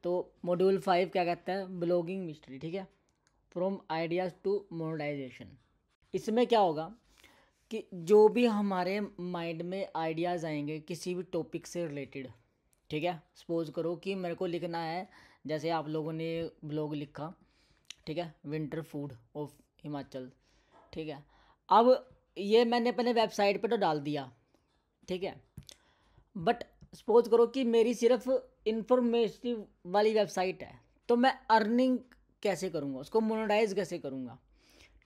तो मॉड्यूल 5 क्या कहता है, ब्लॉगिंग मिस्ट्री, ठीक है, फ्रॉम आइडियाज़ टू मोनेटाइजेशन। इसमें क्या होगा कि जो भी हमारे माइंड में आइडियाज़ आएंगे किसी भी टॉपिक से रिलेटेड, ठीक है, सपोज करो कि मेरे को लिखना है, जैसे आप लोगों ने ब्लॉग लिखा, ठीक है, विंटर फूड ऑफ हिमाचल, ठीक है, अब ये मैंने अपने वेबसाइट पे तो डाल दिया, ठीक है, बट सपोज करो कि मेरी सिर्फ इंफॉर्मेटिव वाली वेबसाइट है, तो मैं अर्निंग कैसे करूँगा, उसको मोनेटाइज कैसे करूँगा,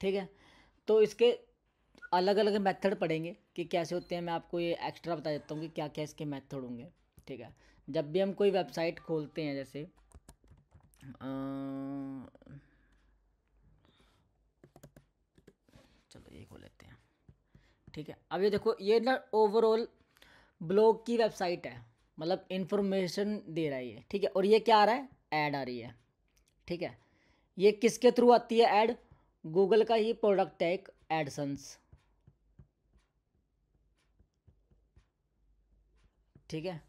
ठीक है। तो इसके अलग अलग मेथड पढ़ेंगे कि कैसे होते हैं। मैं आपको ये एक्स्ट्रा बता देता हूँ कि क्या क्या इसके मेथड होंगे, ठीक है। जब भी हम कोई वेबसाइट खोलते हैं, जैसे चलो ये खोल लेते हैं, ठीक है। अब ये देखो, ये ना ओवरऑल ब्लॉग की वेबसाइट है, मतलब इंफॉर्मेशन दे रहा है ये, ठीक है। और ये क्या आ रहा है, ऐड आ रही है, ठीक है। ये किसके थ्रू आती है ऐड, गूगल का ही प्रोडक्ट है एक एडसन्स, ठीक है।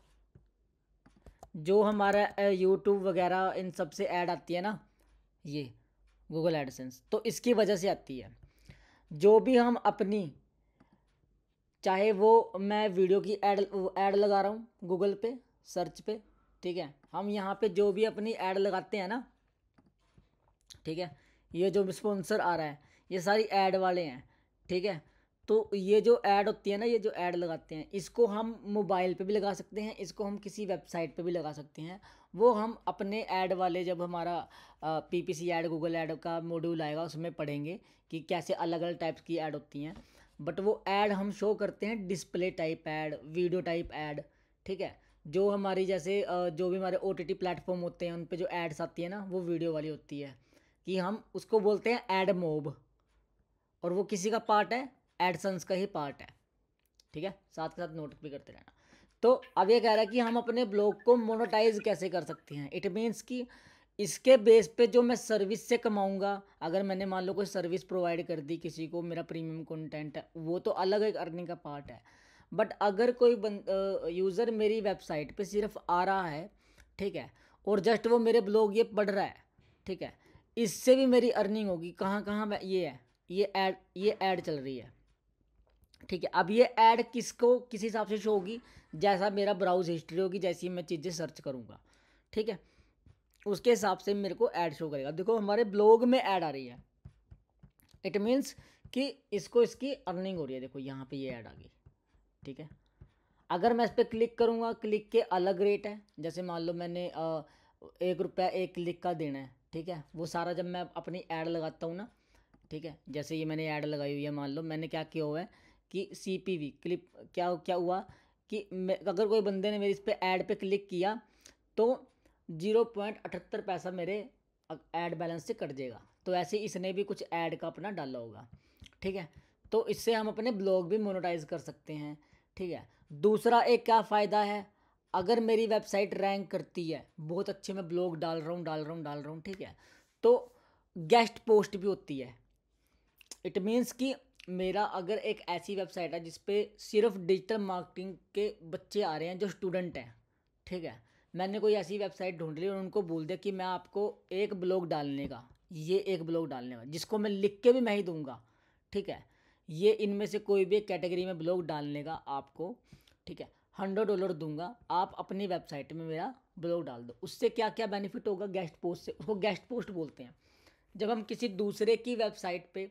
जो हमारा यूट्यूब वगैरह इन सब से ऐड आती है ना, ये गूगल एडसेंस, तो इसकी वजह से आती है। जो भी हम अपनी, चाहे वो मैं वीडियो की ऐड लगा रहा हूँ गूगल पे सर्च पे, ठीक है, हम यहाँ पे जो भी अपनी ऐड लगाते हैं ना, ठीक है, ये जो स्पॉन्सर आ रहा है ये सारी ऐड वाले हैं, ठीक है। तो ये जो ऐड होती है ना, ये जो ऐड लगाते हैं, इसको हम मोबाइल पे भी लगा सकते हैं, इसको हम किसी वेबसाइट पे भी लगा सकते हैं। वो हम अपने ऐड वाले, जब हमारा पीपीसी ऐड गूगल ऐड का मॉड्यूल आएगा उसमें पढ़ेंगे कि कैसे अलग अलग टाइप्स की ऐड होती हैं। बट वो ऐड हम शो करते हैं display type add, video type add, ठीक है। जो हमारी जैसे जो भी हमारे ओटीटी प्लेटफॉर्म होते हैं उन पे जो एड्स आती है ना, वो वीडियो वाली होती है, कि हम उसको बोलते हैं एड मोब, और वो किसी का पार्ट है, एडसन्स का ही पार्ट है, ठीक है। साथ के साथ नोट भी करते रहना। तो अब ये कह रहा है कि हम अपने ब्लॉग को मोनेटाइज कैसे कर सकते हैं। इट मीन्स कि इसके बेस पे जो मैं सर्विस से कमाऊंगा, अगर मैंने मान लो कोई सर्विस प्रोवाइड कर दी किसी को, मेरा प्रीमियम कंटेंट है, वो तो अलग एक अर्निंग का पार्ट है। बट अगर कोई यूज़र मेरी वेबसाइट पे सिर्फ आ रहा है, ठीक है, और जस्ट वो मेरे ब्लॉग ये पढ़ रहा है, ठीक है, इससे भी मेरी अर्निंग होगी। कहाँ कहाँ ये है, ये ऐड चल रही है, ठीक है। अब ये ऐड किसको किस हिसाब से शो होगी, जैसा मेरा ब्राउज हिस्ट्री होगी, जैसी मैं चीज़ें सर्च करूँगा, ठीक है, उसके हिसाब से मेरे को ऐड शो करेगा। देखो हमारे ब्लॉग में ऐड आ रही है, इट मीन्स कि इसको इसकी अर्निंग हो रही है। देखो यहाँ पे ये ऐड आ गई, ठीक है। अगर मैं इस पर क्लिक करूँगा, क्लिक के अलग रेट है, जैसे मान लो मैंने 1 रुपया 1 क्लिक का देना है, ठीक है। वो सारा जब मैं अपनी ऐड लगाता हूँ ना, ठीक है, जैसे ये मैंने ऐड लगाई हुई है, मान लो मैंने क्या किया हुआ है कि सीपीवी क्लिप, क्या क्या हुआ कि अगर कोई बंदे ने मेरी इस पर ऐड पे क्लिक किया तो 0.78 पैसा मेरे ऐड बैलेंस से कट जाएगा। तो ऐसे इसने भी कुछ ऐड का अपना डाला होगा, ठीक है। तो इससे हम अपने ब्लॉग भी मोनेटाइज कर सकते हैं, ठीक है। दूसरा एक क्या फ़ायदा है, अगर मेरी वेबसाइट रैंक करती है, बहुत अच्छे मैं ब्लॉग डाल रहा हूँ, ठीक है, तो गेस्ट पोस्ट भी होती है। इट मीन्स कि मेरा अगर एक ऐसी वेबसाइट है जिसपे सिर्फ डिजिटल मार्केटिंग के बच्चे आ रहे हैं जो स्टूडेंट हैं, ठीक है, मैंने कोई ऐसी वेबसाइट ढूंढ ली और उनको बोल दिया कि मैं आपको एक ब्लॉग डालने का, ये एक ब्लॉग डालने का जिसको मैं लिख के भी मैं ही दूंगा, ठीक है, ये इनमें से कोई भी एक कैटेगरी में ब्लॉग डालने का आपको, ठीक है, $100 दूंगा, आप अपनी वेबसाइट में मेरा ब्लॉग डाल दो। उससे क्या क्या बेनिफिट होगा, गेस्ट पोस्ट से, उसको गेस्ट पोस्ट बोलते हैं। जब हम किसी दूसरे की वेबसाइट पे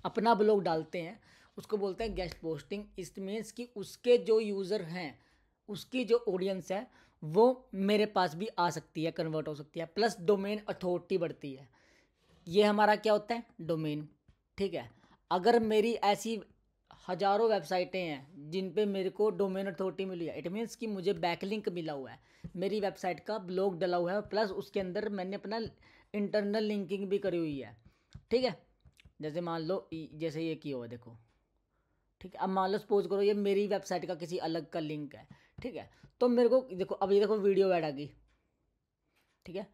अपना ब्लॉग डालते हैं उसको बोलते हैं गेस्ट पोस्टिंग। इट मीन्स कि उसके जो यूज़र हैं, उसकी जो ऑडियंस है वो मेरे पास भी आ सकती है, कन्वर्ट हो सकती है, प्लस डोमेन अथॉरिटी बढ़ती है। ये हमारा क्या होता है, डोमेन, ठीक है। अगर मेरी ऐसी हज़ारों वेबसाइटें हैं जिन पे मेरे को डोमेन अथॉरिटी मिली है, इट मीन्स कि मुझे बैकलिंक मिला हुआ है, मेरी वेबसाइट का ब्लॉग डला हुआ है, प्लस उसके अंदर मैंने अपना इंटरनल लिंकिंग भी करी हुई है, ठीक है। जैसे मान लो जैसे ये किया हुआ है, देखो, ठीक है। अब मान लो सपोज करो ये मेरी वेबसाइट का किसी अलग का लिंक है, ठीक है, तो मेरे को देखो, अब ये देखो वीडियो ऐड आ गई, ठीक है।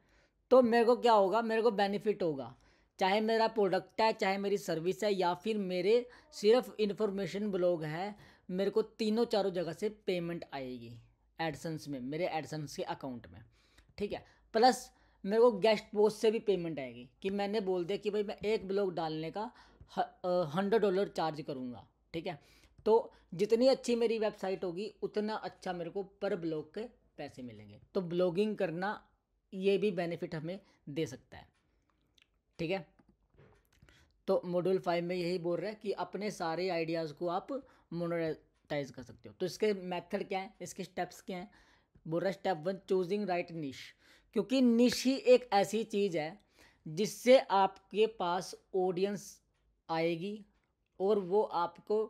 तो मेरे को क्या होगा, मेरे को बेनिफिट होगा, चाहे मेरा प्रोडक्ट है, चाहे मेरी सर्विस है, या फिर मेरे सिर्फ इन्फॉर्मेशन ब्लॉग है, मेरे को तीनों चारों जगह से पेमेंट आएगी एडसन्स में, मेरे एडसन्स के अकाउंट में, ठीक है। प्लस मेरे को गेस्ट पोस्ट से भी पेमेंट आएगी कि मैंने बोल दिया कि भाई मैं एक ब्लॉग डालने का $100 चार्ज करूँगा, ठीक है। तो जितनी अच्छी मेरी वेबसाइट होगी उतना अच्छा मेरे को पर ब्लॉग के पैसे मिलेंगे। तो ब्लॉगिंग करना ये भी बेनिफिट हमें दे सकता है, ठीक है। तो मॉड्यूल 5 में यही बोल रहा है कि अपने सारे आइडियाज़ को आप मोनेटाइज कर सकते हो। तो इसके मेथड क्या है, इसके स्टेप्स क्या हैं? बोल रहा है स्टेप 1 चूजिंग राइट निश, क्योंकि निश ही एक ऐसी चीज़ है जिससे आपके पास ऑडियंस आएगी और वो आपको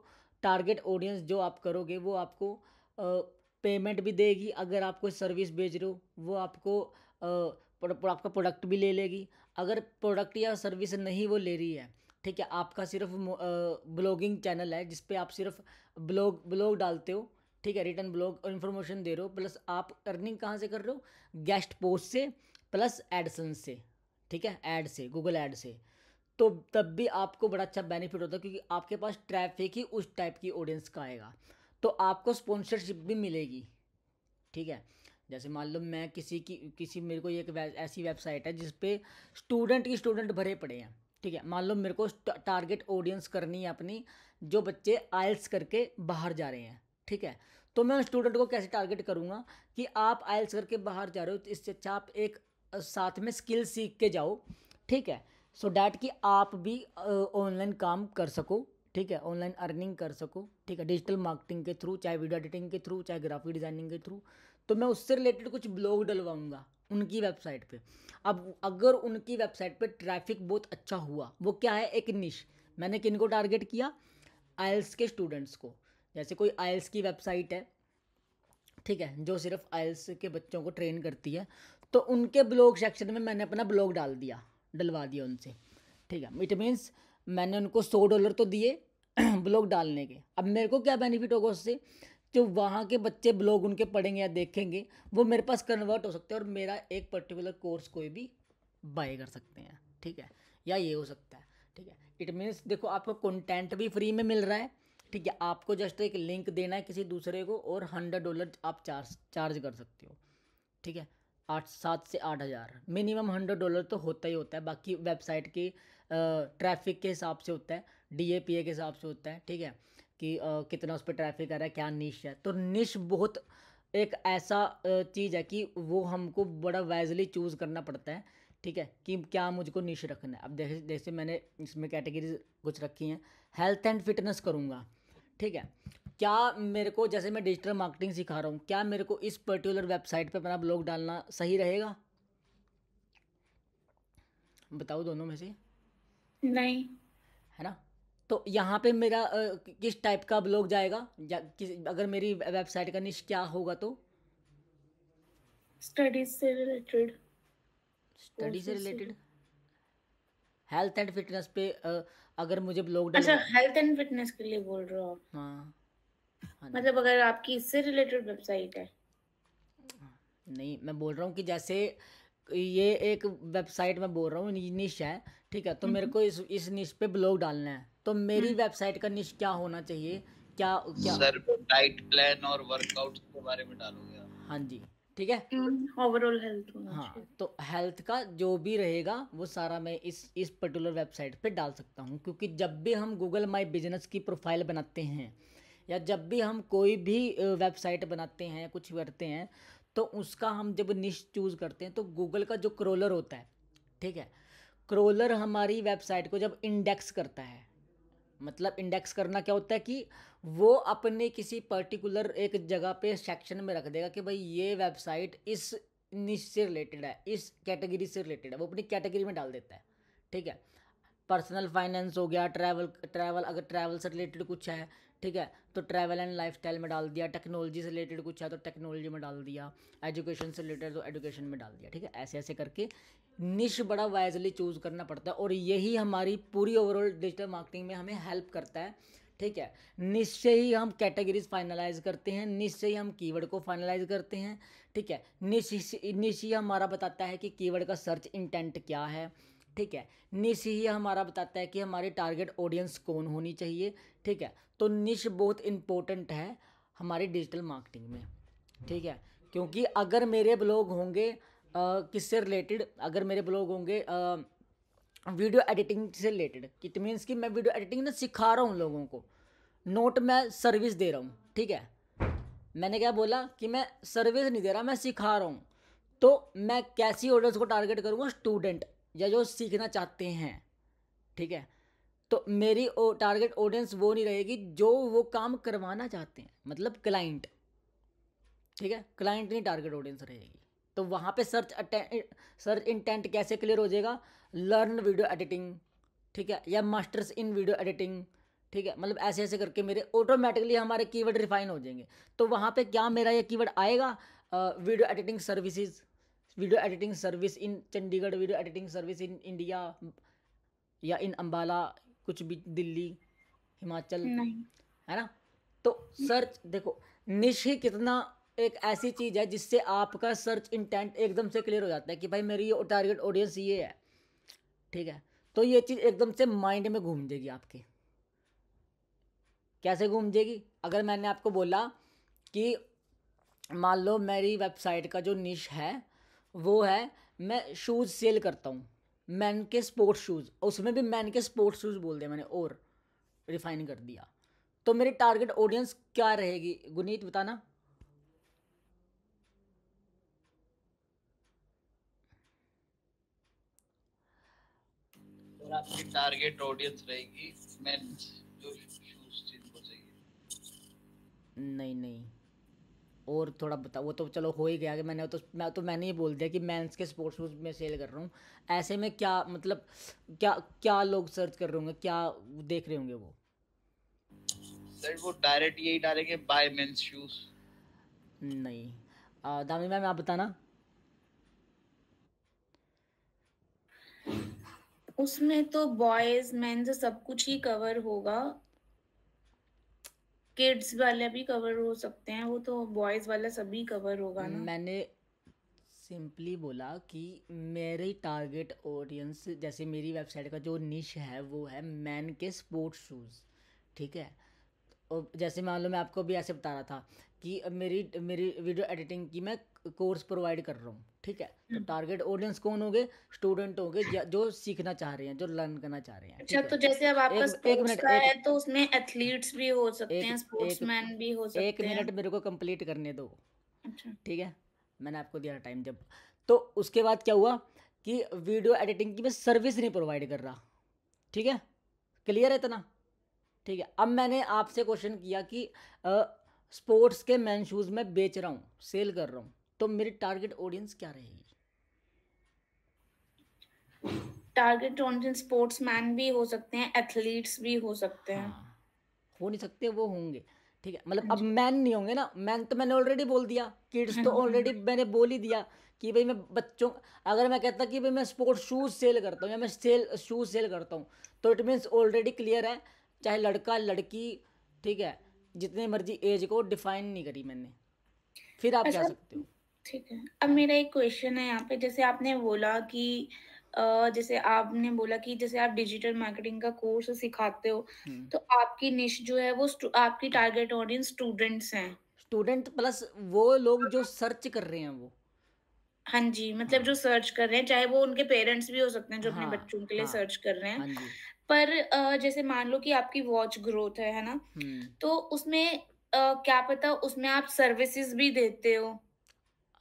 टारगेट ऑडियंस जो आप करोगे वो आपको पेमेंट भी देगी। अगर आप कोई सर्विस बेच रहे हो वो आपको आपका प्रोडक्ट भी ले लेगी। अगर प्रोडक्ट या सर्विस नहीं वो ले रही है, ठीक है, आपका सिर्फ ब्लॉगिंग चैनल है जिस पे आप सिर्फ ब्लॉग डालते हो, ठीक है, रिटर्न ब्लॉग और इन्फॉर्मेशन दे रहे हो, प्लस आप अर्निंग कहाँ से कर रहे हो? गेस्ट पोस्ट से प्लस एडसेंस से, ठीक है, ऐड से, गूगल ऐड से। तो तब भी आपको बड़ा अच्छा बेनिफिट होता है क्योंकि आपके पास ट्रैफिक ही उस टाइप की ऑडियंस का आएगा। तो आपको स्पॉन्सरशिप भी मिलेगी, ठीक है। जैसे मान लो मैं किसी मेरे को एक ऐसी वेबसाइट है जिस पे स्टूडेंट भरे पड़े हैं, ठीक है। मान लो मेरे को टारगेट ऑडियंस करनी है अपनी जो बच्चे आइल्स करके बाहर जा रहे हैं, ठीक है। तो मैं उन स्टूडेंट को कैसे टारगेट करूँगा कि आप आइल्स करके बाहर जा रहे हो तो इससे अच्छा आप एक साथ में स्किल सीख के जाओ, ठीक है, सो डैट कि आप भी ऑनलाइन काम कर सको, ठीक है, ऑनलाइन अर्निंग कर सको, ठीक है, डिजिटल मार्केटिंग के थ्रू, चाहे वीडियो एडिटिंग के थ्रू, चाहे ग्राफिक डिजाइनिंग के थ्रू। तो मैं उससे रिलेटेड कुछ ब्लॉग डलवाऊंगा उनकी वेबसाइट पे। अब अगर उनकी वेबसाइट पे ट्रैफिक बहुत अच्छा हुआ, वो क्या है, एक निश, मैंने किन को टारगेट किया? आइल्स के स्टूडेंट्स को। जैसे कोई आइल्स की वेबसाइट है, ठीक है, जो सिर्फ आइल्स के बच्चों को ट्रेन करती है, तो उनके ब्लॉग सेक्शन में मैंने अपना ब्लॉग डलवा दिया उनसे, ठीक है। इट मीन्स मैंने उनको $100 तो दिए ब्लॉग डालने के। अब मेरे को क्या बेनिफिट होगा उससे? जो वहाँ के बच्चे ब्लॉग उनके पढ़ेंगे या देखेंगे वो मेरे पास कन्वर्ट हो सकते हैं और मेरा एक पर्टिकुलर कोर्स कोई भी बाय कर सकते हैं, ठीक है, या ये हो सकता है, ठीक है। इट मीन्स देखो आपको कंटेंट भी फ्री में मिल रहा है, ठीक है, आपको जस्ट एक लिंक देना है किसी दूसरे को और $100 आप चार्ज कर सकते हो, ठीक है। 7 से 8 हज़ार मिनिमम $100 तो होता ही होता है। बाकी वेबसाइट की ट्रैफिक के हिसाब से होता है, DAPA के हिसाब से होता है, ठीक है, कि कितना उस पर ट्रैफिक आ रहा है, क्या निश है। तो निश बहुत एक ऐसा चीज़ है कि वो हमको बड़ा वाइजली चूज़ करना पड़ता है, ठीक है, कि क्या मुझको निश रखना है। अब जैसे मैंने इसमें कैटेगरीज कुछ रखी हैं, हेल्थ एंड फिटनेस करूँगा, ठीक है। क्या मेरे को, जैसे मैं डिजिटल मार्केटिंग सिखा रहा हूँ, क्या मेरे को इस पर्टिकुलर वेबसाइट पे अपना ब्लॉग डालना सही रहेगा? बताओ दोनों में से, नहीं। है ना। तो यहाँ पे मेरा किस टाइप का ब्लॉग जाएगा, या अगर मेरी वेबसाइट का निश क्या होगा तो स्टडीज से रिलेटेड, स्टडी से कोर्सेज से। रिलेटेड, हेल्थ एंड फिटनेस पे अगर मुझे ब्लॉग अच्छा, डलवा, हेल्थ एंड फिटनेस के लिए बोल रहे हो आप? हाँ, हाँ जी। मतलब अगर आपकी इससे रिलेटेड वेबसाइट है। नहीं, मैं बोल रहा हूँ कि जैसे ये एक वेबसाइट मैं बोल रहा हूँ निश है, ठीक है, तो मेरे हम्म। को इस निश पे ब्लॉग डालना है, तो मेरी हम्म। वेबसाइट का निश क्या होना चाहिए? क्या क्या सर डाइट प्लान और वर्कआउट के बारे में डालोगे आप? हाँ जी, ठीक है। ओवरऑल हेल्थ होना हाँ, चाहिए। तो हेल्थ का जो भी रहेगा वो सारा मैं इस पर्टिकुलर वेबसाइट पे डाल सकता हूँ, क्योंकि जब भी हम गूगल माई बिजनेस की प्रोफाइल बनाते हैं या जब भी हम कोई भी वेबसाइट बनाते हैं, कुछ करते हैं, तो उसका हम जब निश चूज़ करते हैं तो गूगल का जो क्रोलर होता है, ठीक है, क्रोलर हमारी वेबसाइट को जब इंडेक्स करता है, मतलब इंडेक्स करना क्या होता है कि वो अपने किसी पर्टिकुलर एक जगह पे सेक्शन में रख देगा कि भाई ये वेबसाइट इस निश से रिलेटेड है, इस कैटेगरी से रिलेटेड है, वो अपनी कैटेगरी में डाल देता है, ठीक है। पर्सनल फाइनेंस हो गया, ट्रैवल अगर ट्रैवल से रिलेटेड कुछ है, ठीक है, तो ट्रैवल एंड लाइफस्टाइल में डाल दिया, टेक्नोलॉजी से रिलेटेड कुछ है तो टेक्नोलॉजी में डाल दिया, एजुकेशन से रिलेटेड तो एजुकेशन में डाल दिया, ठीक है। ऐसे ऐसे करके निश बड़ा वाइजली चूज़ करना पड़ता है और यही हमारी पूरी ओवरऑल डिजिटल मार्केटिंग में हमें हेल्प करता है, ठीक है। निश से ही हम कैटेगरीज फाइनलाइज करते हैं, निश से ही हम कीवर्ड को फाइनलाइज करते हैं, ठीक है। निश ही हमारा बताता है कि कीवर्ड का सर्च इंटेंट क्या है, ठीक है। निश ही हमारा बताता है कि हमारी टारगेट ऑडियंस कौन होनी चाहिए, ठीक है। तो निश बहुत इंपॉर्टेंट है हमारी डिजिटल मार्केटिंग में, ठीक है, क्योंकि अगर मेरे ब्लॉग होंगे किससे रिलेटेड, अगर मेरे ब्लॉग होंगे वीडियो एडिटिंग से रिलेटेड, इट मीन्स कि मैं वीडियो एडिटिंग ना सिखा रहा हूँ लोगों को, नोट मैं सर्विस दे रहा हूँ, ठीक है। मैंने क्या बोला कि मैं सर्विस नहीं दे रहा, मैं सिखा रहा हूँ। तो मैं कैसी ऑडियंस को टारगेट करूँगा, स्टूडेंट या जो सीखना चाहते हैं, ठीक है। तो मेरी टारगेट ऑडियंस वो नहीं रहेगी जो वो काम करवाना चाहते हैं, मतलब क्लाइंट, ठीक है। क्लाइंट नहीं टारगेट ऑडियंस रहेगी। तो वहाँ पे सर्च इंटेंट कैसे क्लियर हो जाएगा, लर्न वीडियो एडिटिंग, ठीक है, या मास्टर्स इन वीडियो एडिटिंग, ठीक है। मतलब ऐसे ऐसे करके मेरे ऑटोमेटिकली हमारे कीवर्ड रिफाइन हो जाएंगे। तो वहाँ पे क्या मेरा ये कीवर्ड आएगा, video editing services, video editing service in Chandigarh, video editing service in India, या इन अम्बाला, कुछ भी, दिल्ली, हिमाचल, नहीं। है ना। तो सर्च देखो, निश ही कितना एक ऐसी चीज़ है जिससे आपका सर्च इंटेंट एकदम से क्लियर हो जाता है कि भाई मेरी ये टारगेट ऑडियंस ये है, ठीक है। तो ये चीज़ एकदम से माइंड में घूम जाएगी आपके। कैसे घूम जाएगी, अगर मैंने आपको बोला कि मान लो मेरी वेबसाइट का जो निश है वो है मैं शूज़ सेल करता हूँ, मैन के स्पोर्ट्स शूज़, उसमें भी मैन के स्पोर्ट्स शूज़ बोल दिया मैंने और रिफाइन कर दिया। तो मेरी टारगेट ऑडियंस क्या रहेगी, गुनीत बताना। और आपकी टारगेट ऑडियंस रहेगी मेंस जो शूज जिनको चाहिए। नहीं नहीं, और थोड़ा बता, वो तो चलो हो ही गया कि मैंने ही बोल दिया कि मेंस के स्पोर्ट्स शूज में सेल कर रहा हूँ। ऐसे में क्या मतलब, क्या क्या लोग सर्च कर रहे होंगे, क्या देख रहे होंगे वो। सर वो डायरेक्ट यही डालेंगे बाय मेंस शूज। नहीं, दामी मैम आप बताना। उसमें तो बॉयज मेंस सब कुछ ही कवर होगा, किड्स वाले भी कवर हो सकते हैं, वो तो बॉयज वाला सभी कवर होगा ना। मैंने सिंपली बोला कि मेरी टारगेट ऑडियंस, जैसे मेरी वेबसाइट का जो निश है वो है मैन के स्पोर्ट्स शूज़, ठीक है। और जैसे मान लो मैं आपको भी ऐसे बता रहा था कि मेरी मेरी वीडियो एडिटिंग की मैं कोर्स प्रोवाइड कर रहा हूँ, ठीक है। तो टारगेट ऑडियंस कौन होंगे, स्टूडेंट होंगे जो सीखना चाह रहे हैं, जो लर्न करना चाह रहे हैं, अच्छा, ठीक है। तो जैसे अब आपका एक स्पोर्ट्स मिनट, का है तो उसमें एथलीट्स भी हो सकते एक हैं, एक स्पोर्ट्समैन भी हो एक सकते हैं। मिनट मेरे को कंप्लीट करने दो, अच्छा। ठीक है। मैंने आपको दिया टाइम जब। तो उसके बाद क्या हुआ कि वीडियो एडिटिंग की मैं सर्विस नहीं प्रोवाइड कर रहा, ठीक है। क्लियर है इतना, ठीक है। अब मैंने आपसे क्वेश्चन किया कि स्पोर्ट्स के मैन शूज़ मैं बेच रहा हूँ, सेल कर रहा हूँ, तो मेरी टारगेट ऑडियंस क्या रहेगी। टारगेट ऑडियंस स्पोर्ट्समैन भी हो सकते हैं, एथलीट्स भी हो सकते हैं। हाँ, हो नहीं सकते, वो होंगे, ठीक है। मतलब हाँ अब जी। मैन नहीं होंगे ना, मैन तो मैंने ऑलरेडी बोल दिया, किड्स हाँ तो जी, हाँ ऑलरेडी जी। मैंने बोल ही दिया कि भाई मैं बच्चों, अगर मैं कहता कि भाई मैं स्पोर्ट्स शूज़ सेल करता हूँ या मैं शूज़ सेल करता हूँ, तो इट मीन्स ऑलरेडी क्लियर है, चाहे लड़का लड़की, ठीक है। जितने मर्जी एज को डिफाइन नहीं करी मैंने, फिर आप क्या अच्छा, सकते हो, ठीक है। अब है। मेरा एक क्वेश्चन है यहाँ पे, जैसे आपने बोला कि जैसे आपने बोला कि जैसे आप डिजिटल मार्केटिंग का कोर्स सिखाते हो, तो आपकी निश जो है वो आपकी टारगेट ऑडियंस स्टूडेंट्स हैं। स्टूडेंट प्लस वो लोग जो सर्च कर रहे हैं वो, हाँ जी, मतलब जो हाँ सर्च कर रहे हैं, चाहे वो उनके पेरेंट्स भी हो सकते हैं जो अपने हाँ बच्चों के लिए हाँ सर्च कर रहे हैं। हाँ जी। पर जैसे मान लो कि आपकी वॉच ग्रोथ है ना? हम्म। तो उसमें क्या पता उसमें आप सर्विसेज़ भी देते हो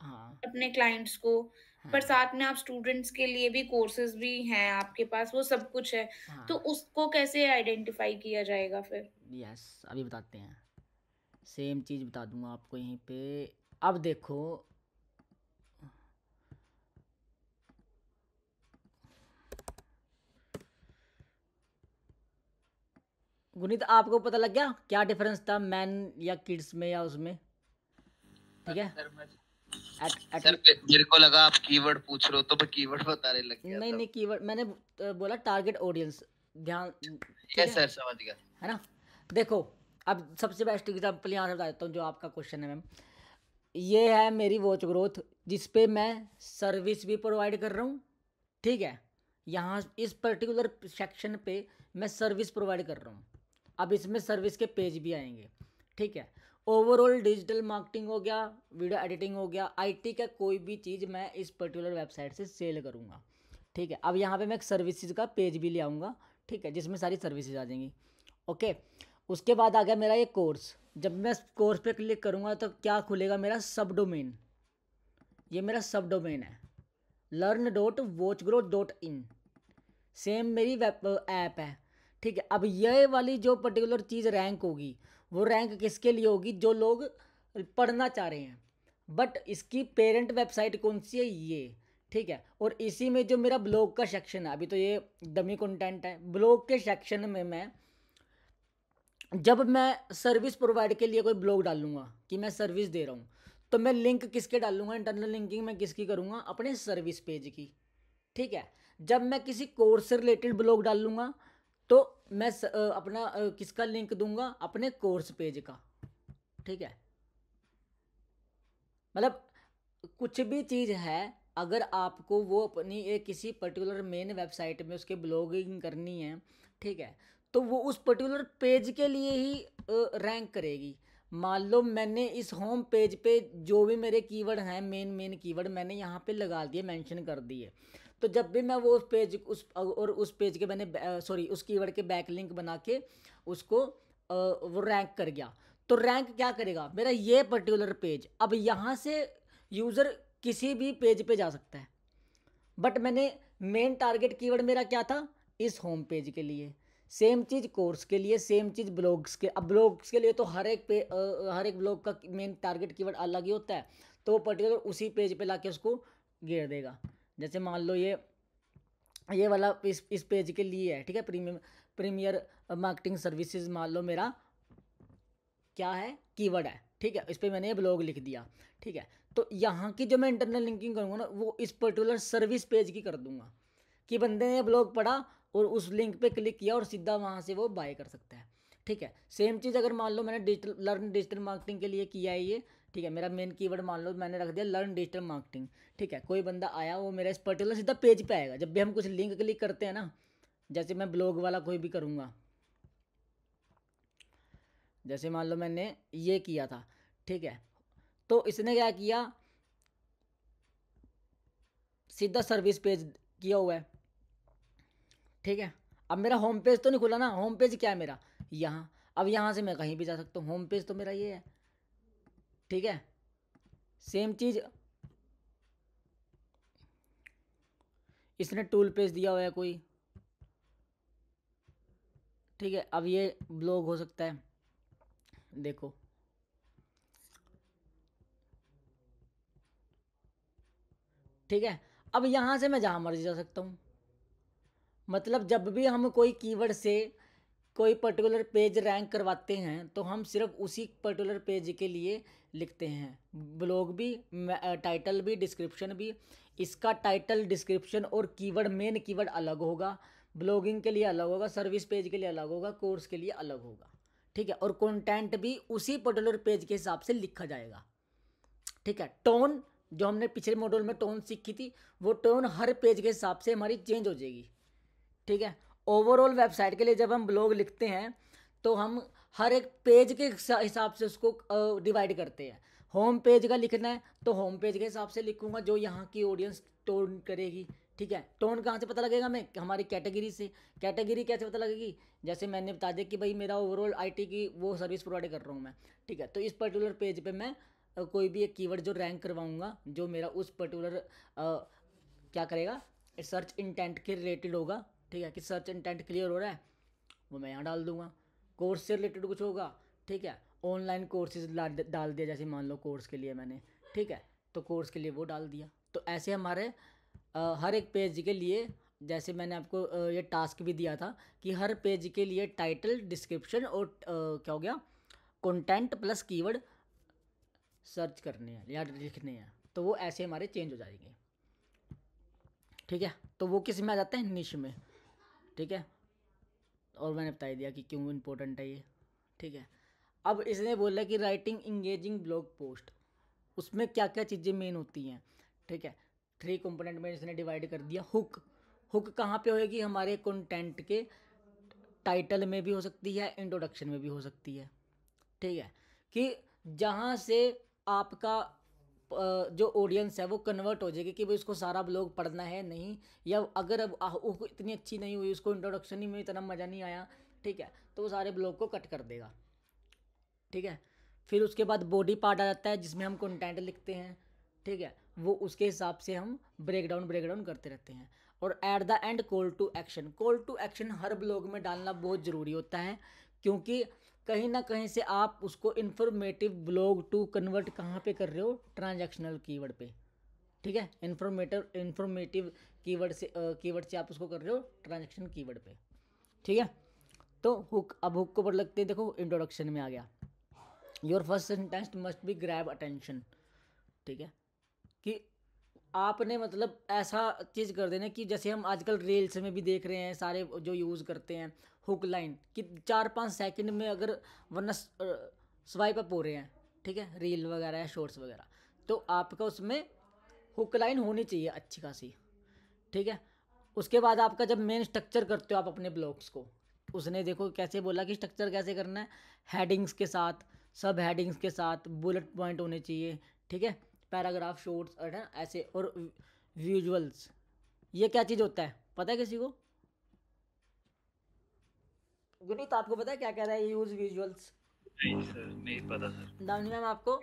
हाँ अपने क्लाइंट्स को, पर हाँ साथ में आप स्टूडेंट्स के लिए भी कोर्सेज़ भी हैं आपके पास, वो सब कुछ है। तो हाँ। उसको कैसे आइडेंटिफ़ाई किया जाएगा फिर? यस, अभी बताते हैं, सेम चीज़ बता दूंगा आपको यहीं पे। अब देखो, गुनीत आपको पता लग गया क्या डिफरेंस था मैन या किड्स में या उसमें, ठीक है। सर मैं एट सर मेरे को लगा आप कीवर्ड पूछ रहे हो तो मैं कीवर्ड बताने लग गया नहीं था। नहीं, कीवर्ड मैंने बोला टारगेट ऑडियंस, ध्यान, ठीक यस है सर समझ गया। है ना। देखो, अब सबसे बेस्ट एग्जाम्पल यहाँ से बता देता हूँ जो आपका क्वेश्चन है मैम। ये है मेरी वॉच ग्रोथ, जिस पे मैं सर्विस भी प्रोवाइड कर रहा हूँ, ठीक है। यहाँ इस पर्टिकुलर सेक्शन पे मैं सर्विस प्रोवाइड कर रहा हूँ। अब इसमें सर्विस के पेज भी आएंगे, ठीक है। ओवरऑल डिजिटल मार्केटिंग हो गया, वीडियो एडिटिंग हो गया, आईटी का कोई भी चीज़ मैं इस पर्टिकुलर वेबसाइट से सेल करूँगा। ठीक है, अब यहाँ पे मैं एक सर्विसेज का पेज भी ले आऊँगा, ठीक है, जिसमें सारी सर्विसेज आ जाएंगी। ओके, उसके बाद आ गया मेरा ये कोर्स। जब मैं कोर्स पे क्लिक करूँगा तो क्या खुलेगा, मेरा सब डोमेन। ये मेरा सब डोमेन है learn.watchgrow.in। सेम मेरी वेब ऐप है। ठीक है, अब ये वाली जो पर्टिकुलर चीज़ रैंक होगी, वो रैंक किसके लिए होगी, जो लोग पढ़ना चाह रहे हैं। बट इसकी पेरेंट वेबसाइट कौन सी है, ये। ठीक है, और इसी में जो मेरा ब्लॉग का सेक्शन है, अभी तो ये डमी कंटेंट है, ब्लॉग के सेक्शन में मैं जब मैं सर्विस प्रोवाइड के लिए कोई ब्लॉग डालूंगा कि मैं सर्विस दे रहा हूँ, तो मैं लिंक किसके डालूंगा, इंटरनल लिंकिंग मैं किसकी करूँगा, अपने सर्विस पेज की। ठीक है, जब मैं किसी कोर्स से रिलेटेड ब्लॉग डालूंगा तो मैं अपना किसका लिंक दूंगा, अपने कोर्स पेज का। ठीक है, मतलब कुछ भी चीज़ है, अगर आपको वो अपनी एक किसी पर्टिकुलर मेन वेबसाइट में उसके ब्लॉगिंग करनी है, ठीक है, तो वो उस पर्टिकुलर पेज के लिए ही रैंक करेगी। मान लो मैंने इस होम पेज पे जो भी मेरे कीवर्ड हैं, मेन कीवर्ड मैंने यहाँ पे लगा दिए, मेंशन कर दिए, तो जब भी मैं वो उस पेज उस पेज के मैंने सॉरी उस कीवर्ड के बैक लिंक बना के उसको वो रैंक कर गया, तो रैंक क्या करेगा, मेरा ये पर्टिकुलर पेज। अब यहाँ से यूज़र किसी भी पेज पे जा सकता है, बट मैंने मेन टारगेट कीवर्ड मेरा क्या था, इस होम पेज के लिए। सेम चीज़ कोर्स के लिए, सेम चीज़ ब्लॉग्स के। अब ब्लॉग्स के लिए तो हर एक ब्लॉग का मेन टारगेट कीवर्ड अलग ही होता है, तो वो पर्टिकुलर उसी पेज पे लाके उसको घेर देगा। जैसे मान लो ये वाला इस पेज के लिए है, ठीक है, प्रीमियर मार्केटिंग सर्विसेज मान लो मेरा क्या है, कीवर्ड है। ठीक है, इस पर मैंने ब्लॉग लिख दिया। ठीक है, तो यहाँ की जो मैं इंटरनल लिंकिंग करूँगा ना, वो इस पर्टिकुलर सर्विस पेज की कर दूंगा कि बंदे ने ब्लॉग पढ़ा और उस लिंक पे क्लिक किया और सीधा वहाँ से वो बाय कर सकता है। ठीक है, सेम चीज़ अगर मान लो मैंने लर्न डिजिटल मार्केटिंग के लिए किया है ये। ठीक है, मेरा मेन कीवर्ड मान लो मैंने रख दिया लर्न डिजिटल मार्केटिंग। ठीक है, कोई बंदा आया, वो मेरा इस पर्टिकुलर सीधा पेज पे आएगा। जब भी हम कुछ लिंक क्लिक करते हैं ना, जैसे मैं ब्लॉग वाला कोई भी करूँगा, जैसे मान लो मैंने ये किया था। ठीक है, तो इसने क्या किया, सीधा सर्विस पेज किया हुआ है। ठीक है, अब मेरा होम पेज तो नहीं खुला ना, होम पेज क्या है मेरा, यहाँ। अब यहाँ से मैं कहीं भी जा सकता हूँ, होम पेज तो मेरा ये है। ठीक है, सेम चीज़ इसने टूल पेज दिया हुआ है कोई। ठीक है, अब ये ब्लॉग हो सकता है, देखो। ठीक है, अब यहाँ से मैं जहाँ मर्जी जा सकता हूँ। मतलब जब भी हम कोई कीवर्ड से कोई पर्टिकुलर पेज रैंक करवाते हैं, तो हम सिर्फ उसी पर्टिकुलर पेज के लिए लिखते हैं, ब्लॉग भी, टाइटल भी, डिस्क्रिप्शन भी। इसका टाइटल, डिस्क्रिप्शन और कीवर्ड, मेन कीवर्ड अलग होगा, ब्लॉगिंग के लिए अलग होगा, सर्विस पेज के लिए अलग होगा, कोर्स के लिए अलग होगा। ठीक है, और कंटेंट भी उसी पर्टिकुलर पेज के हिसाब से लिखा जाएगा। ठीक है, टोन जो हमने पिछले मॉड्यूल में टोन सीखी थी, वो टोन हर पेज के हिसाब से हमारी चेंज हो जाएगी। ठीक है, ओवरऑल वेबसाइट के लिए जब हम ब्लॉग लिखते हैं, तो हम हर एक पेज के हिसाब से उसको डिवाइड करते हैं। होम पेज का लिखना है तो होम पेज के हिसाब से लिखूंगा, जो यहाँ की ऑडियंस टोन करेगी। ठीक है, टोन कहाँ से पता लगेगा, मैं हमारी कैटेगरी से। कैटेगरी कैसे पता लगेगी, जैसे मैंने बता दिया कि भाई मेरा ओवरऑल आईटी की वो सर्विस प्रोवाइड कर रहा हूँ मैं। ठीक है, तो इस पर्टिकुलर पेज पे मैं कोई भी एक कीवर्ड जो रैंक करवाऊंगा, जो मेरा उस पर्टिकुलर क्या करेगा, सर्च इंटेंट के रिलेटेड होगा। ठीक है, कि सर्च इंटेंट क्लियर हो रहा है, वो मैं यहाँ डाल दूंगा। कोर्स से रिलेटेड कुछ होगा, ठीक है, ऑनलाइन कोर्सेज डाल दिया, जैसे मान लो कोर्स के लिए मैंने। ठीक है, तो कोर्स के लिए वो डाल दिया। तो ऐसे हमारे हर एक पेज के लिए, जैसे मैंने आपको ये टास्क भी दिया था कि हर पेज के लिए टाइटल, डिस्क्रिप्शन और क्या हो गया, कंटेंट प्लस कीवर्ड सर्च करने हैं या लिखने हैं, तो वो ऐसे हमारे चेंज हो जाएंगे। ठीक है, तो वो किस में आ जाता है, निश में। ठीक है, और मैंने बता दिया कि क्यों इम्पोर्टेंट है ये। ठीक है, अब इसने बोला कि राइटिंग इंगेजिंग ब्लॉग पोस्ट, उसमें क्या क्या चीज़ें मेन होती हैं। ठीक है, 3 कंपोनेंट में इसने डिवाइड कर दिया। हुक, हुक कहाँ पे होएगी, हमारे कंटेंट के टाइटल में भी हो सकती है, इंट्रोडक्शन में भी हो सकती है। ठीक है, कि जहाँ से आपका जो ऑडियंस है वो कन्वर्ट हो जाएगी कि भाई उसको सारा ब्लॉग पढ़ना है नहीं, या अगर अब वो इतनी अच्छी नहीं हुई, उसको इंट्रोडक्शन ही में इतना मज़ा नहीं आया, ठीक है, तो वो सारे ब्लॉग को कट कर देगा, ठीक है। फिर उसके बाद बॉडी पार्ट आ जाता है जिसमें हम कंटेंट लिखते हैं, ठीक है, वो उसके हिसाब से हम ब्रेक डाउन करते रहते हैं। और at the end call to action हर ब्लॉग में डालना बहुत ज़रूरी होता है, क्योंकि कहीं ना कहीं से आप उसको इन्फॉर्मेटिव ब्लॉग टू कन्वर्ट कहाँ पे कर रहे हो, ट्रांजैक्शनल कीवर्ड पे, ठीक है। इन्फॉर्मेटिव कीवर्ड से आप उसको कर रहे हो ट्रांजैक्शन कीवर्ड पे, ठीक है। तो अब हुक को पढ़ लगते हैं। देखो इंट्रोडक्शन में आ गया, your first sentence must be grab attention, ठीक है, कि आपने मतलब ऐसा चीज़ कर देना कि जैसे हम आजकल रील्स में भी देख रहे हैं सारे जो यूज़ करते हैं हुक लाइन, कि 4-5 सेकंड में अगर वरना स्वाइप अप हो रहे हैं, ठीक है, रील वगैरह या शॉर्ट्स वगैरह, तो आपका उसमें हुक लाइन होनी चाहिए अच्छी खासी, ठीक है। उसके बाद आपका जब मेन स्ट्रक्चर करते हो आप अपने ब्लॉग्स को, उसने देखो कैसे बोला कि स्ट्रक्चर कैसे करना है, हेडिंग्स के साथ, सब हेडिंग्स के साथ, बुलेट पॉइंट होने चाहिए, ठीक है, पैराग्राफ, शॉर्ट्स है ना ऐसे, और विजुअल्स। ये क्या चीज़ होता है पता है किसी को? गुनीत आपको पता है क्या कह रहा है यूज विजुअल्स? नहीं सर, नहीं पता सर। दामिनी मैम आपको?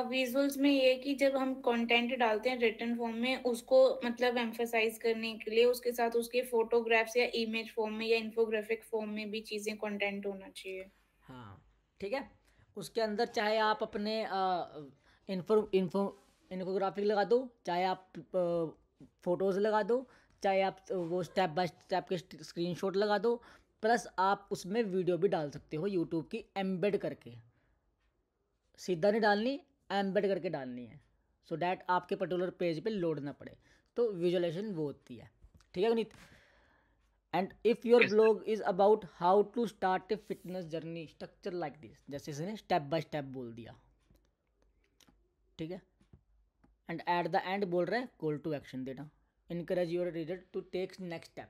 विजुअल्स में ये है कि जब हम कंटेंट डालते हैं रिटन फॉर्म में, उसको मतलब एम्फेसाइज करने के लिए उसके साथ उसके फोटोग्राफ्स या इमेज फॉर्म में या इन्फोग्राफिक फॉर्म में भी चीजें कंटेंट होना चाहिए। हाँ, ठीक है। उसके अंदर चाहे आप अपने इन्फोग्राफिक लगा दो, चाहे आप फोटोज़ लगा दो, चाहे आप वो स्टेप बाय स्टेप के स्क्रीनशॉट लगा दो, प्लस आप उसमें वीडियो भी डाल सकते हो यूट्यूब की एम्बेड करके, सीधा नहीं डालनी, एम्बेड करके डालनी है, सो डैट आपके पर्टिकुलर पेज पे लोड ना पड़े, तो विजुअलाइजेशन वो होती है, ठीक है Vineet. And if your Yes, blog is about how to start a fitness journey, structure like this, जैसे इसने स्टेप बाय स्टेप बोल दिया, ठीक है। एंड एट द एंड बोल रहा है कॉल टू एक्शन देना, encourage your reader to take next step,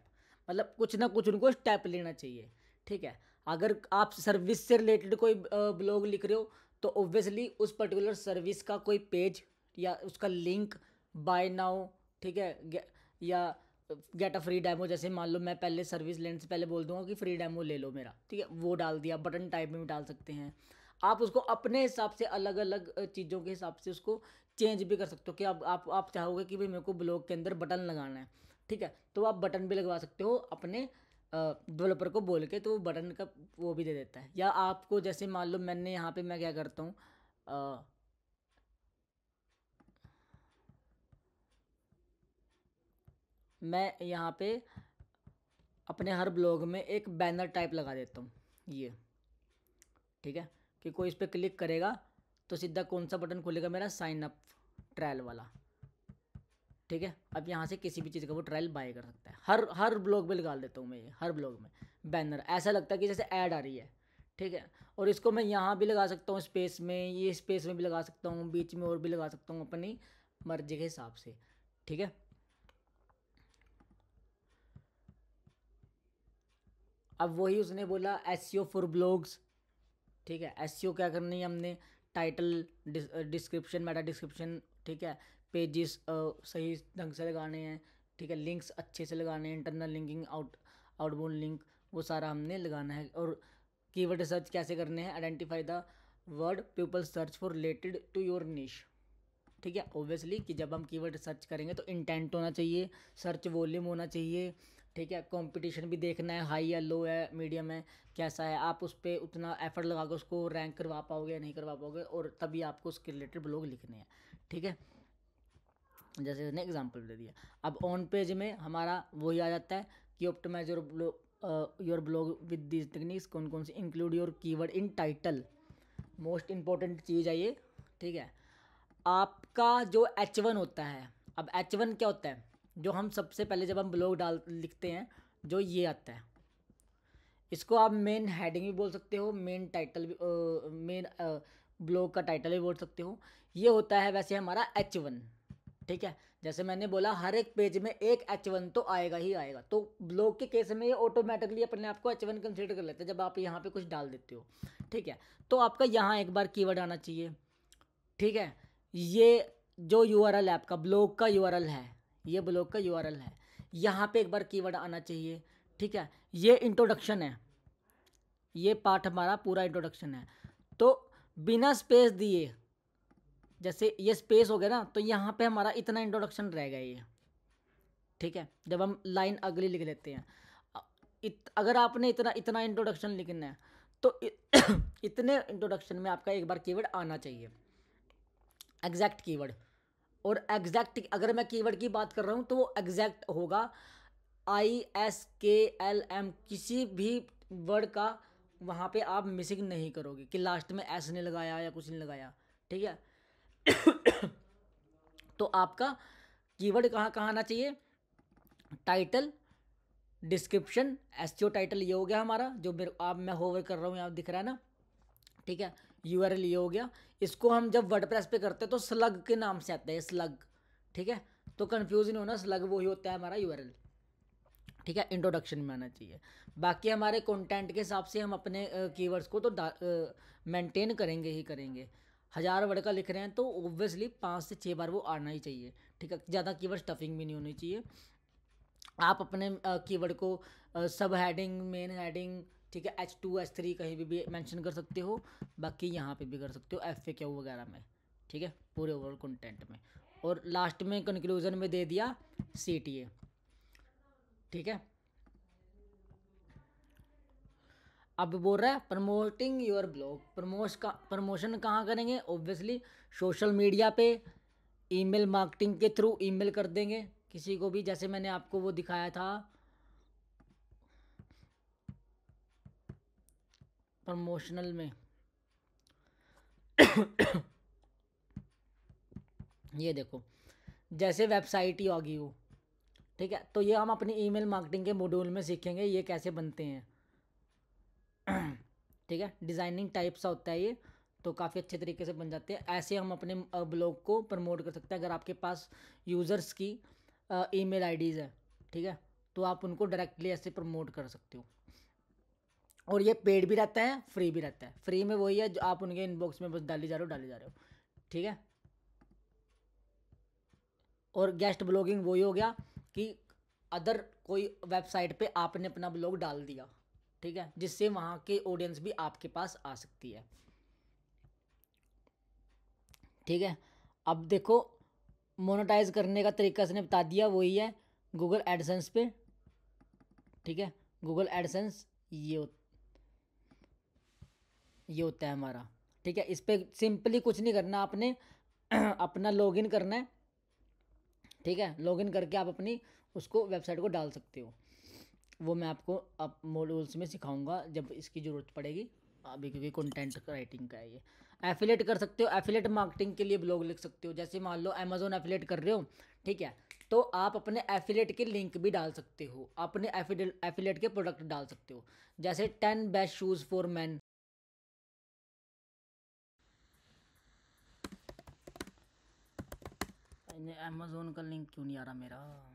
मतलब कुछ ना कुछ उनको स्टेप लेना चाहिए, ठीक है। अगर आप सर्विस से रिलेटेड कोई ब्लॉग लिख रहे हो, तो ऑब्वियसली उस पर्टिकुलर सर्विस का कोई पेज या उसका लिंक, बाय नाउ, ठीक है, या गेट अ फ्री डेमो, जैसे मान लो मैं पहले सर्विस लेने से पहले बोल दूंगा कि फ्री डेमो ले लो मेरा, ठीक है, वो डाल दिया, बटन टाइप में भी डाल सकते हैं आप उसको अपने हिसाब से, अलग अलग चीज़ों के हिसाब से उसको चेंज भी कर सकते हो, कि अब आप चाहोगे कि भाई मेरे को ब्लॉग के अंदर बटन लगाना है, ठीक है, तो आप बटन भी लगवा सकते हो अपने डेवलपर को बोल के, तो वो बटन का वो भी दे देता है। या आपको जैसे मान लो मैंने यहाँ पे मैं क्या करता हूँ, मैं यहाँ पे अपने हर ब्लॉग में एक बैनर टाइप लगा देता हूँ, ये, ठीक है, कि कोई इस पर क्लिक करेगा तो सीधा कौन सा बटन खुलेगा मेरा, साइन अप ट्रायल वाला, ठीक है। अब यहाँ से किसी भी चीज़ का वो ट्रायल बाय कर सकता है, हर ब्लॉग में लगा देता हूँ मैं, ये हर ब्लॉग में बैनर ऐसा लगता है कि जैसे ऐड आ रही है, ठीक है। और इसको मैं यहाँ भी लगा सकता हूँ स्पेस में, ये स्पेस में भी लगा सकता हूँ, बीच में और भी लगा सकता हूँ, अपनी मर्जी के हिसाब से, ठीक है। अब वही उसने बोला एसईओ फॉर ब्लॉग्स, ठीक है। एसईओ क्या करनी है हमने, टाइटल, डिस्क्रिप्शन, मेटा डिस्क्रिप्शन, ठीक है, पेजेस सही ढंग से लगाने हैं, ठीक है, लिंक्स अच्छे से लगाने हैं, इंटरनल लिंकिंग, आउटबाउंड लिंक, वो सारा हमने लगाना है। और कीवर्ड सर्च कैसे करने हैं, identify the word people search for related to your niche, ठीक है। ऑब्वियसली कि जब हम कीवर्ड सर्च करेंगे तो इंटेंट होना चाहिए, सर्च वॉल्यूम होना चाहिए, ठीक है, कंपटीशन भी देखना है, हाई या लो है, मीडियम है, कैसा है, आप उस पर उतना एफर्ट लगा कर उसको रैंक करवा पाओगे या नहीं करवा पाओगे, और तभी आपको उसके रिलेटेड ब्लॉग लिखने हैं, ठीक है। जैसे उसने एग्जांपल दे दिया। अब ऑन पेज में हमारा वही आ जाता है कि optimize your blog with this techniques, कौन कौन सी, include your keyword in title, most important चीज़ है ये, ठीक है। आपका जो H1 होता है, अब H1 क्या होता है, जो हम सबसे पहले जब हम ब्लॉग लिखते हैं, जो ये आता है, इसको आप मेन हेडिंग भी बोल सकते हो, मेन टाइटल भी, मेन ब्लॉग का टाइटल भी बोल सकते हो, ये होता है वैसे हमारा H1, ठीक है, जैसे मैंने बोला हर एक पेज में एक H1 तो आएगा ही आएगा, तो ब्लॉग के केस में ये ऑटोमेटिकली अपने आप को H1 कंसीडर कर लेते हैं जब आप यहाँ पे कुछ डाल देते हो। ठीक है, तो आपका यहाँ एक बार कीवर्ड आना चाहिए। ठीक है, ये जो URL है आपका ब्लॉग का URL है, ये ब्लॉग का URL है, यहाँ पे एक बार कीवर्ड आना चाहिए। ठीक है, ये इंट्रोडक्शन है, ये पार्ट हमारा पूरा इंट्रोडक्शन है, तो बिना स्पेस दिए, जैसे ये स्पेस हो गया ना, तो यहाँ पे हमारा इतना इंट्रोडक्शन रह गया ये। ठीक है, जब हम लाइन अगली लिख लेते हैं, अगर आपने इतना इतना इंट्रोडक्शन लिखना है तो इतने इंट्रोडक्शन में आपका एक बार कीवर्ड आना चाहिए, एग्जैक्ट कीवर्ड। और एग्जैक्ट अगर मैं कीवर्ड की बात कर रहा हूँ तो वो एग्जैक्ट होगा, ISKLM किसी भी वर्ड का वहाँ पे आप मिसिंग नहीं करोगे कि लास्ट में एस नहीं लगाया या कुछ नहीं लगाया। ठीक है, तो आपका कीवर्ड कहाँ कहाँ आना चाहिए, टाइटल, डिस्क्रिप्शन, SEO टाइटल ये हो गया हमारा, जो मैं होवर कर रहा हूँ यहाँ दिख रहा है ना। ठीक है, URL ये हो गया, इसको हम जब वर्डप्रेस पे करते हैं तो स्लग के नाम से आता है, स्लग। ठीक है, तो कंफ्यूज नहीं होना, स्लग वही होता है हमारा URL। ठीक है, इंट्रोडक्शन में आना चाहिए। बाकी हमारे कंटेंट के हिसाब से हम अपने कीवर्ड्स को तो मेंटेन करेंगे ही करेंगे। 1000 वर्ड का लिख रहे हैं तो ऑब्वियसली 5 से 6 बार वो आना ही चाहिए। ठीक है, ज़्यादा कीवर्ड स्टफिंग भी नहीं होनी चाहिए। आप अपने कीवर्ड को सब हेडिंग, मेन हेडिंग, ठीक है, H2 H3 कहीं भी मेंशन कर सकते हो, बाकी यहाँ पे भी कर सकते हो FAQ वगैरह में। ठीक है, पूरे ओवरऑल कंटेंट में, और लास्ट में कंक्लूजन में दे दिया CTA। ठीक है, अब बोल रहा है प्रमोटिंग योर ब्लॉग, प्रमोशन कहाँ करेंगे, ऑब्वियसली सोशल मीडिया पे, ईमेल मार्केटिंग के थ्रू ईमेल कर देंगे किसी को भी, जैसे मैंने आपको वो दिखाया था प्रमोशनल में। ये देखो, जैसे वेबसाइट ही होगी वो। ठीक है, तो ये हम अपनी ईमेल मार्केटिंग के मॉड्यूल में सीखेंगे ये कैसे बनते हैं। ठीक है, डिज़ाइनिंग टाइप सा होता है ये, तो काफ़ी अच्छे तरीके से बन जाते हैं। ऐसे हम अपने ब्लॉग को प्रमोट कर सकते हैं। अगर आपके पास यूज़र्स की ईमेल आईडीज़ है, ठीक है, तो आप उनको डायरेक्टली ऐसे प्रमोट कर सकते हो। और ये पेड भी रहता है, फ्री भी रहता है। फ्री में वही है जो आप उनके इनबॉक्स में बस डाली जा रहे हो। ठीक है, और गेस्ट ब्लॉगिंग वही हो गया कि अदर कोई वेबसाइट पे आपने अपना ब्लॉग डाल दिया, ठीक है, जिससे वहाँ के ऑडियंस भी आपके पास आ सकती है। ठीक है, अब देखो मोनेटाइज करने का तरीका इसने बता दिया, वही है गूगल एडसेंस पे। ठीक है, गूगल एडसेंस ये होता है हमारा। ठीक है, इस पर सिंपली कुछ नहीं करना आपने, अपना लॉगिन करना है। ठीक है, लॉगिन करके आप अपनी उसको वेबसाइट को डाल सकते हो। वो मैं आपको अब मॉड्यूल्स में सिखाऊंगा जब इसकी ज़रूरत पड़ेगी, अभी क्योंकि कंटेंट राइटिंग का है ये। एफिलेट कर सकते हो, एफिलेट मार्केटिंग के लिए ब्लॉग लिख सकते हो। जैसे मान लो अमेजोन एफिलेट कर रहे हो, ठीक है, तो आप अपने एफिलेट के लिंक भी डाल सकते हो, अपने एफिलेट के प्रोडक्ट डाल सकते हो। जैसे 10 best shoes for man, Amazon का लिंक क्यों नहीं आ रहा मेरा।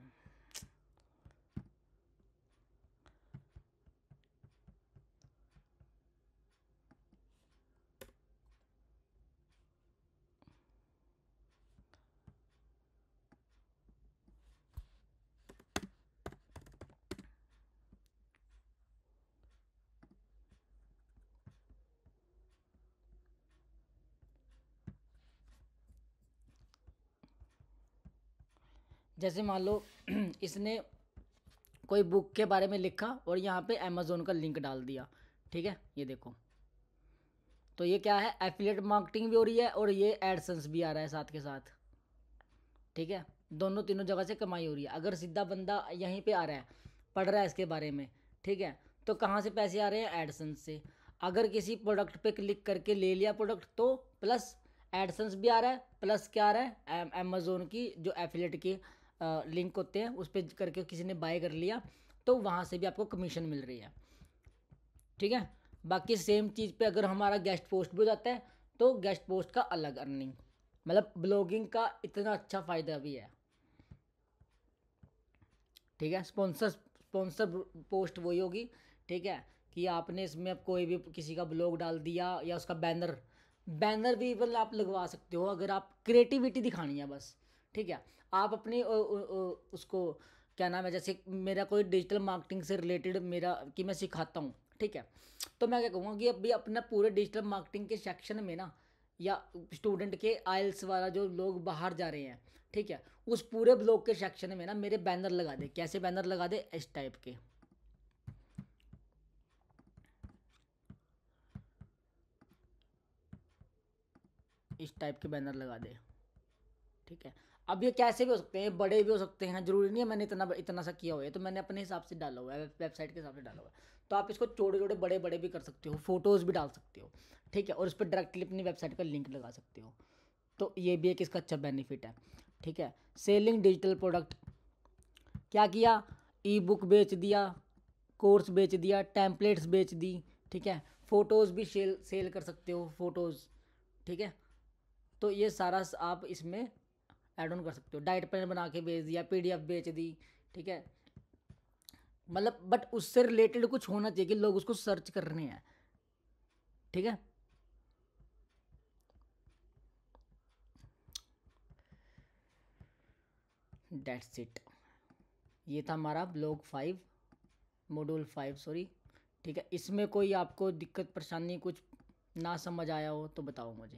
जैसे मान लो इसने कोई बुक के बारे में लिखा और यहाँ पे अमेजोन का लिंक डाल दिया। ठीक है, ये देखो, तो ये क्या है, एफिलिएट मार्केटिंग भी हो रही है और ये एडसेंस भी आ रहा है साथ के साथ। ठीक है, दोनों तीनों जगह से कमाई हो रही है। अगर सीधा बंदा यहीं पे आ रहा है, पढ़ रहा है इसके बारे में, ठीक है, तो कहाँ से पैसे आ रहे हैं, एडसेंस से। अगर किसी प्रोडक्ट पे क्लिक करके ले लिया प्रोडक्ट, तो प्लस एडसेंस भी आ रहा है, प्लस क्या आ रहा है, अमेजोन की जो एफिलिएट की लिंक होते हैं उस पर करके किसी ने बाय कर लिया, तो वहाँ से भी आपको कमीशन मिल रही है। ठीक है, बाकी सेम चीज़ पे अगर हमारा गेस्ट पोस्ट भी हो जाता है तो गेस्ट पोस्ट का अलग अर्निंग। मतलब ब्लॉगिंग का इतना अच्छा फ़ायदा भी है, ठीक है। स्पॉन्सर पोस्ट वही होगी, ठीक है, कि आपने इसमें अब कोई भी किसी का ब्लॉग डाल दिया या उसका बैनर बैनर भी इवन आप लगवा सकते हो, अगर आप क्रिएटिविटी दिखानी है बस, ठीक है। आप अपनी उसको क्या नाम है, जैसे मेरा कोई डिजिटल मार्केटिंग से रिलेटेड मेरा कि मैं सिखाता हूँ, ठीक है, तो मैं क्या कहूँगा कि अभी अपना पूरे डिजिटल मार्केटिंग के सेक्शन में ना, या स्टूडेंट के आइल्स वाला जो लोग बाहर जा रहे हैं, ठीक है, उस पूरे ब्लॉग के सेक्शन में ना मेरे बैनर लगा दे। कैसे बैनर लगा दे? इस टाइप के, इस टाइप के बैनर लगा दे, ठीक है। अब ये कैसे भी हो सकते हैं, बड़े भी हो सकते हैं, जरूरी नहीं है मैंने इतना सा किया हुआ है, तो मैंने अपने हिसाब से डाला हुआ है, वेबसाइट के हिसाब से डाला हुआ है। तो आप इसको छोटे छोटे बड़े बड़े भी कर सकते हो, फोटोज़ भी डाल सकते हो, ठीक है, और उस पर डायरेक्टली अपनी वेबसाइट का लिंक लगा सकते हो। तो ये भी एक इसका अच्छा बेनिफिट है, ठीक है। सेलिंग डिजिटल प्रोडक्ट, क्या किया, ई बुक बेच दिया, कोर्स बेच दिया, टेम्पलेट्स बेच दी, ठीक है, फ़ोटोज़ भी सेल कर सकते हो, फ़ोटोज़, ठीक है। तो ये सारा आप इसमें ऐड ऑन कर सकते हो। डाइट प्लान बना के बेच दिया, पीडीएफ बेच दी, ठीक है, मतलब बट उससे रिलेटेड कुछ होना चाहिए कि लोग उसको सर्च करने हैं, ठीक है। दैट्स इट, ये था हमारा ब्लॉग 5, मॉड्यूल 5 सॉरी, ठीक है। इसमें कोई आपको दिक्कत परेशानी कुछ ना समझ आया हो तो बताओ मुझे।